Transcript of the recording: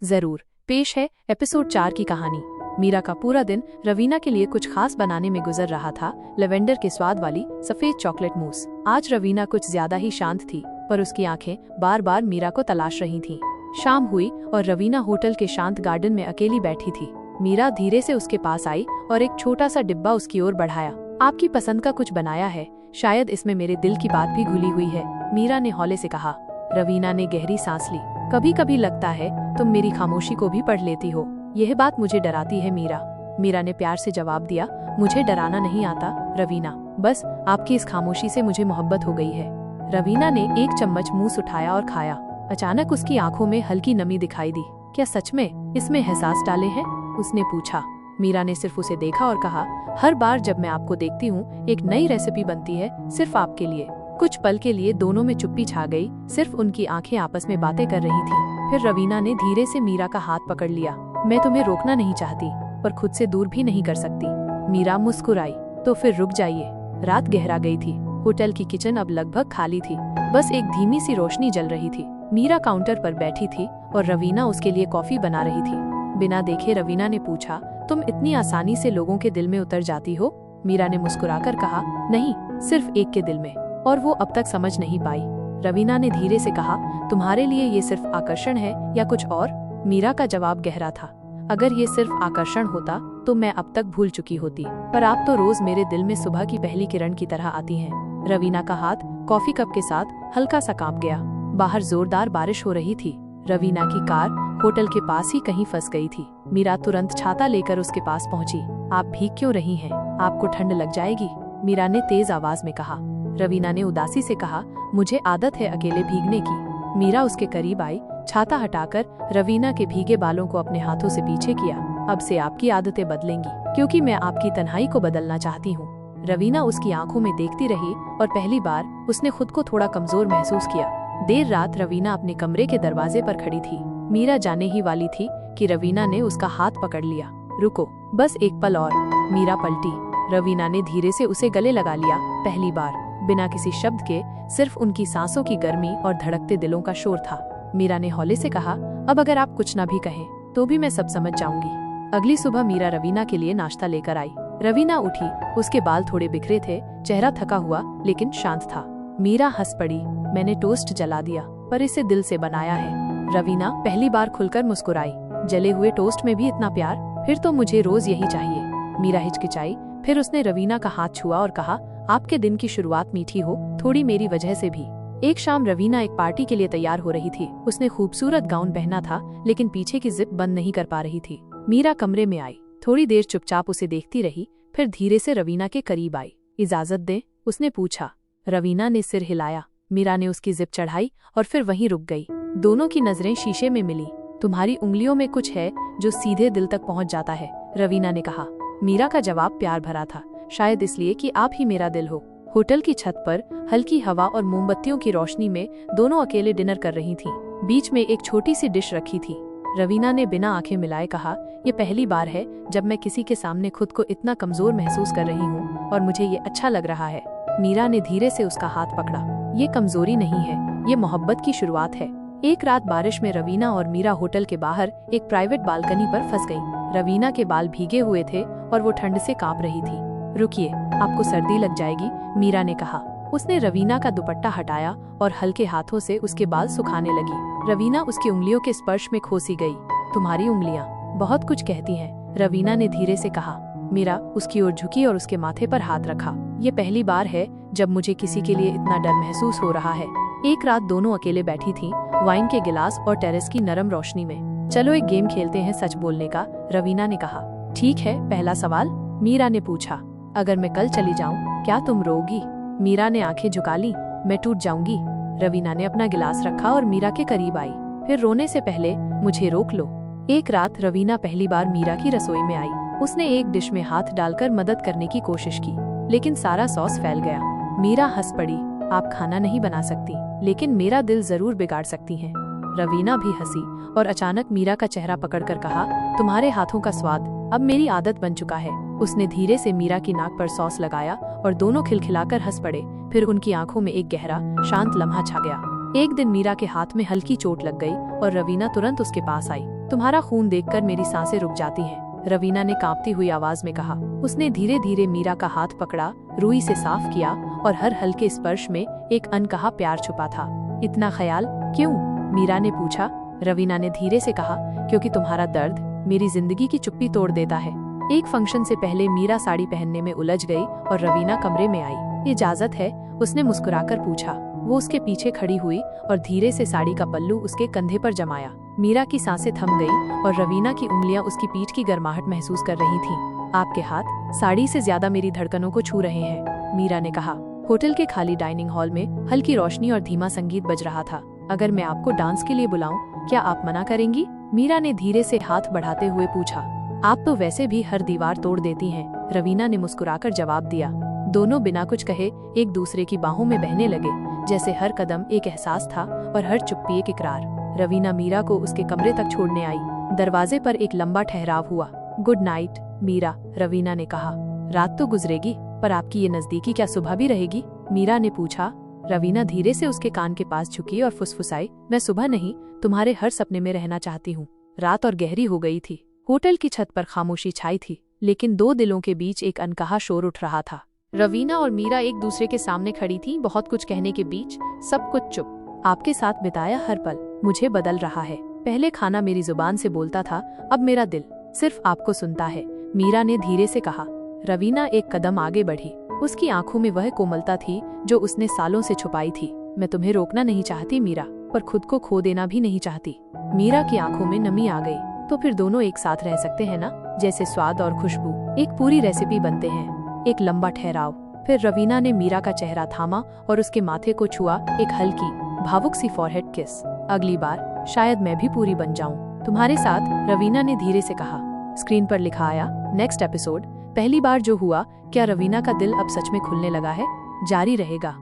जरूर। पेश है एपिसोड 4 की कहानी। मीरा का पूरा दिन रवीना के लिए कुछ खास बनाने में गुजर रहा था। लेवेंडर के स्वाद वाली सफेद चॉकलेट मूस। आज रवीना कुछ ज्यादा ही शांत थी, पर उसकी आंखें बार बार मीरा को तलाश रही थीं। शाम हुई और रवीना होटल के शांत गार्डन में अकेली बैठी थी। मीरा धीरे से उसके पास आई और एक छोटा सा डिब्बा उसकी ओर बढ़ाया। आपकी पसंद का कुछ बनाया है, शायद इसमें मेरे दिल की बात भी घुली हुई है, मीरा ने हौले से कहा। रवीना ने गहरी सांस ली। कभी कभी लगता है तुम मेरी खामोशी को भी पढ़ लेती हो। यह बात मुझे डराती है मीरा ने प्यार से जवाब दिया। मुझे डराना नहीं आता रवीना, बस आपकी इस खामोशी से मुझे मोहब्बत हो गई है। रवीना ने एक चम्मच मूस उठाया और खाया। अचानक उसकी आंखों में हल्की नमी दिखाई दी। क्या सच में इसमें एहसास डाले हैं? उसने पूछा। मीरा ने सिर्फ उसे देखा और कहा, हर बार जब मैं आपको देखती हूँ एक नई रेसिपी बनती है, सिर्फ आपके लिए। कुछ पल के लिए दोनों में चुप्पी छा गई। सिर्फ उनकी आंखें आपस में बातें कर रही थीं। फिर रवीना ने धीरे से मीरा का हाथ पकड़ लिया। मैं तुम्हें रोकना नहीं चाहती, पर खुद से दूर भी नहीं कर सकती। मीरा मुस्कुराई। तो फिर रुक जाइए। रात गहरा गई थी। होटल की किचन अब लगभग खाली थी। बस एक धीमी सी रोशनी जल रही थी। मीरा काउंटर पर बैठी थी और रवीना उसके लिए कॉफी बना रही थी। बिना देखे रवीना ने पूछा, तुम इतनी आसानी से लोगों के दिल में उतर जाती हो? मीरा ने मुस्कुराकर कहा, नहीं, सिर्फ एक के दिल में, और वो अब तक समझ नहीं पाई। रवीना ने धीरे से कहा, तुम्हारे लिए ये सिर्फ आकर्षण है या कुछ और? मीरा का जवाब गहरा था। अगर ये सिर्फ आकर्षण होता तो मैं अब तक भूल चुकी होती, पर आप तो रोज मेरे दिल में सुबह की पहली किरण की तरह आती हैं। रवीना का हाथ कॉफी कप के साथ हल्का सा कांप गया। बाहर जोरदार बारिश हो रही थी। रवीना की कार होटल के पास ही कहीं फंस गई थी। मीरा तुरंत छाता लेकर उसके पास पहुंची। आप भीग क्यों रही हैं? आपको ठंड लग जाएगी, मीरा ने तेज आवाज में कहा। रवीना ने उदासी से कहा, मुझे आदत है अकेले भीगने की। मीरा उसके करीब आई। छाता हटाकर रवीना के भीगे बालों को अपने हाथों से पीछे किया। अब से आपकी आदतें बदलेंगी, क्योंकि मैं आपकी तन्हाई को बदलना चाहती हूँ। रवीना उसकी आंखों में देखती रही और पहली बार उसने खुद को थोड़ा कमजोर महसूस किया। देर रात रवीना अपने कमरे के दरवाजे पर खड़ी थी। मीरा जाने ही वाली थी कि रवीना ने उसका हाथ पकड़ लिया। रुको, बस एक पल और। मीरा पलटी। रवीना ने धीरे से उसे गले लगा लिया। पहली बार, बिना किसी शब्द के, सिर्फ उनकी सांसों की गर्मी और धड़कते दिलों का शोर था। मीरा ने हौले से कहा, अब अगर आप कुछ ना भी कहें तो भी मैं सब समझ जाऊंगी। अगली सुबह मीरा रवीना के लिए नाश्ता लेकर आई। रवीना उठी। उसके बाल थोड़े बिखरे थे, चेहरा थका हुआ लेकिन शांत था। मीरा हंस पड़ी। मैंने टोस्ट जला दिया, पर इसे दिल से बनाया है। रवीना पहली बार खुलकर मुस्कुराई। जले हुए टोस्ट में भी इतना प्यार? फिर तो मुझे रोज यही चाहिए। मीरा हिचकिचाई। फिर उसने रवीना का हाथ छुआ और कहा, आपके दिन की शुरुआत मीठी हो, थोड़ी मेरी वजह से भी। एक शाम रवीना एक पार्टी के लिए तैयार हो रही थी। उसने खूबसूरत गाउन पहना था, लेकिन पीछे की जिप बंद नहीं कर पा रही थी। मीरा कमरे में आई। थोड़ी देर चुपचाप उसे देखती रही, फिर धीरे से रवीना के करीब आई। इजाजत दे, उसने पूछा। रवीना ने सिर हिलाया। मीरा ने उसकी जिप चढ़ाई और फिर वहीं रुक गई। दोनों की नजरें शीशे में मिली। तुम्हारी उंगलियों में कुछ है जो सीधे दिल तक पहुंच जाता है, रवीना ने कहा। मीरा का जवाब प्यार भरा था। शायद इसलिए कि आप ही मेरा दिल हो। होटल की छत पर हल्की हवा और मोमबत्तियों की रोशनी में दोनों अकेले डिनर कर रही थीं। बीच में एक छोटी सी डिश रखी थी। रवीना ने बिना आंखें मिलाए कहा, ये पहली बार है जब मैं किसी के सामने खुद को इतना कमजोर महसूस कर रही हूँ, और मुझे ये अच्छा लग रहा है। मीरा ने धीरे से उसका हाथ पकड़ा। ये कमजोरी नहीं है, ये मोहब्बत की शुरुआत है। एक रात बारिश में रवीना और मीरा होटल के बाहर एक प्राइवेट बालकनी पर फंस गईं। रवीना के बाल भीगे हुए थे और वो ठंड से कांप रही थी। रुकिए, आपको सर्दी लग जाएगी, मीरा ने कहा। उसने रवीना का दुपट्टा हटाया और हल्के हाथों से उसके बाल सुखाने लगी। रवीना उसकी उंगलियों के स्पर्श में खोसी गई। तुम्हारी उंगलियां बहुत कुछ कहती हैं, रवीना ने धीरे से कहा। मीरा उसकी ओर झुकी और उसके माथे पर हाथ रखा। ये पहली बार है जब मुझे किसी के लिए इतना डर महसूस हो रहा है। एक रात दोनों अकेले बैठी थीं, वाइन के गिलास और टेरेस की नरम रोशनी में। चलो एक गेम खेलते हैं सच बोलने का, रवीना ने कहा। ठीक है, पहला सवाल, मीरा ने पूछा। अगर मैं कल चली जाऊं, क्या तुम रोगी? मीरा ने आंखें झुका ली। मैं टूट जाऊंगी। रवीना ने अपना गिलास रखा और मीरा के करीब आई। फिर रोने से पहले मुझे रोक लो। एक रात रवीना पहली बार मीरा की रसोई में आई। उसने एक डिश में हाथ डालकर मदद करने की कोशिश की, लेकिन सारा सॉस फैल गया। मीरा हंस पड़ी। आप खाना नहीं बना सकती, लेकिन मेरा दिल जरूर बिगाड़ सकती हैं। रवीना भी हंसी और अचानक मीरा का चेहरा पकड़कर कहा, तुम्हारे हाथों का स्वाद अब मेरी आदत बन चुका है। उसने धीरे से मीरा की नाक पर सॉस लगाया और दोनों खिलखिलाकर हंस पड़े। फिर उनकी आंखों में एक गहरा, शांत लम्हा छा गया। एक दिन मीरा के हाथ में हल्की चोट लग गई और रवीना तुरंत उसके पास आई। तुम्हारा खून देखकर मेरी सांसें रुक जाती हैं, रवीना ने कांपती हुई आवाज में कहा। उसने धीरे धीरे मीरा का हाथ पकड़ा, रुई से साफ किया और हर हल्के स्पर्श में एक अनकहा प्यार छुपा था। इतना ख्याल क्यों? मीरा ने पूछा। रवीना ने धीरे से कहा, क्योंकि तुम्हारा दर्द मेरी जिंदगी की चुप्पी तोड़ देता है। एक फंक्शन से पहले मीरा साड़ी पहनने में उलझ गई और रवीना कमरे में आई। इजाजत है? उसने मुस्कुराकर पूछा। वो उसके पीछे खड़ी हुई और धीरे से साड़ी का पल्लू उसके कंधे पर जमाया। मीरा की सांसें थम गई और रवीना की उंगलियां उसकी पीठ की गर्माहट महसूस कर रही थीं। आपके हाथ साड़ी से ज्यादा मेरी धड़कनों को छू रहे हैं, मीरा ने कहा। होटल के खाली डाइनिंग हॉल में हल्की रोशनी और धीमा संगीत बज रहा था। अगर मैं आपको डांस के लिए बुलाऊं, क्या आप मना करेंगी? मीरा ने धीरे से हाथ बढ़ाते हुए पूछा। आप तो वैसे भी हर दीवार तोड़ देती हैं, रवीना ने मुस्कुराकर जवाब दिया। दोनों बिना कुछ कहे एक दूसरे की बाहों में बहने लगे, जैसे हर कदम एक एहसास था और हर चुप्पी एक इकरार। रवीना मीरा को उसके कमरे तक छोड़ने आई। दरवाजे पर एक लंबा ठहराव हुआ। गुड नाइट मीरा, रवीना ने कहा। रात तो गुजरेगी, पर आपकी ये नजदीकी क्या सुबह भी रहेगी? मीरा ने पूछा। रवीना धीरे से उसके कान के पास झुकी और फुसफुसाई, मैं सुबह नहीं, तुम्हारे हर सपने में रहना चाहती हूँ। रात और गहरी हो गई थी। होटल की छत पर खामोशी छाई थी, लेकिन दो दिलों के बीच एक अनकहा शोर उठ रहा था। रवीना और मीरा एक दूसरे के सामने खड़ी थी, बहुत कुछ कहने के बीच सब कुछ चुप। आपके साथ बिताया हर पल मुझे बदल रहा है। पहले खाना मेरी जुबान से बोलता था, अब मेरा दिल सिर्फ आपको सुनता है, मीरा ने धीरे से कहा। रवीना एक कदम आगे बढ़ी। उसकी आंखों में वह कोमलता थी जो उसने सालों से छुपाई थी। मैं तुम्हें रोकना नहीं चाहती मीरा, पर खुद को खो देना भी नहीं चाहती। मीरा की आंखों में नमी आ गई। तो फिर दोनों एक साथ रह सकते हैं ना? जैसे स्वाद और खुशबू एक पूरी रेसिपी बनते हैं। एक लंबा ठहराव, फिर रवीना ने मीरा का चेहरा थामा और उसके माथे को छुआ, एक हल्की भावुक सी फॉरहेड किस। अगली बार शायद मैं भी पूरी बन जाऊं तुम्हारे साथ, रवीना ने धीरे से कहा। स्क्रीन पर लिखा आया, नेक्स्ट एपिसोड। पहली बार जो हुआ, क्या रवीना का दिल अब सच में खुलने लगा है? जारी रहेगा।